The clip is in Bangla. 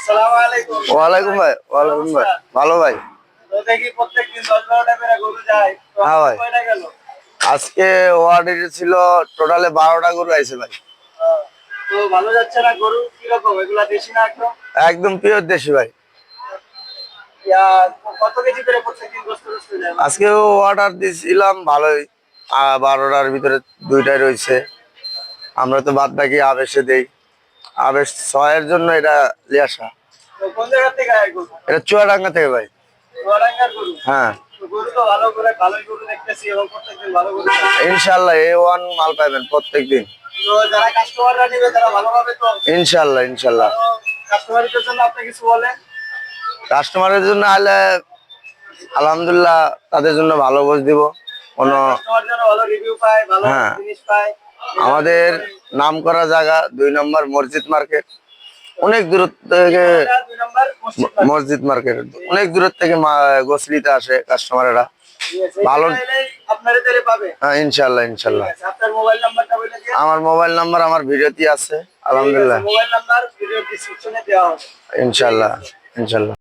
আসসালামু আলাইকুম। ওয়ালাইকুম ভাই, ওয়ালাইকুম ভাই, ভালো ভাই। তো দেখি প্রত্যেকদিন 10-12টা করে গরু যায়। তো হ্যাঁ ভাই, কয়টা গেল? আজকে ওয়ার্ডের ছিল টোটালে 12টা গরু আইছে ভাই। আহ, তো ভালো যাচ্ছে না গরু কিরকম? এগুলা দেশি না একদম? একদম পিওর দেশি ভাই। ইয়া, কত কেজি করে প্রত্যেকদিন গোস্ত গোস্ত যায়? আজকে অর্ডার দিয়েছিলাম ভালোই, 12টার ভিতরে 2টাই রয়েছে। আমরা তো বাদ বাকি আবেশে দেই, আবেশ 6-এর জন্য এটা নিয়ে আসা। তো কোন জায়গা থেকে আয় গরু? এটা চুয়াডাঙ্গা থেকে ভাই। চুয়াডাঙ্গার গরু। হ্যাঁ, তো গরু তো ভালো করে ভালোই গরু দেখতেছি এবং প্রত্যেকদিন ভালো গরু যায়। ইনশাল্লাহ A1 মাল পাবেন প্রত্যেক দিন। তো যারা কাস্টমাররা নিবে তারা ভালো পাবে তো? ইনশাল্লাহ, ইনশাল্লাহ। কাস্টমারদের জন্য আপনি কিছু বলেন? কাস্টমারের জন্য আলে আলহামদুলিল্লাহ তাদের জন্য ভালো বুঝ দিব। কোনো কাস্টমার যেন ভালো রিভিউ পায়, ভালো হ্যাঁ, জিনিস পায়। আমাদের নাম করা জায়গা 2 নম্বর মসজিদ মার্কেট। অনেক দূর থেকে 2 নাম্বার মসজিদ মার্কেট। মসজিদ মার্কেট, অনেক দূর থেকে গোসলিতে আসে কাস্টমারেরা। ভালো, আপনারা তাহলে পাবে। হ্যাঁ, ইনশাল্লাহ, ইনশাল্লাহ। আপনার মোবাইল নাম্বারটা বলে দিন। আমার মোবাইল নাম্বার আমার ভিডিওতে আছে, আলহামদুলিল্লাহ। মোবাইল নাম্বার ভিডিও ডেসক্রিপশনে দেওয়া হবে। ইনশাল্লাহ, ইনশাল্লাহ।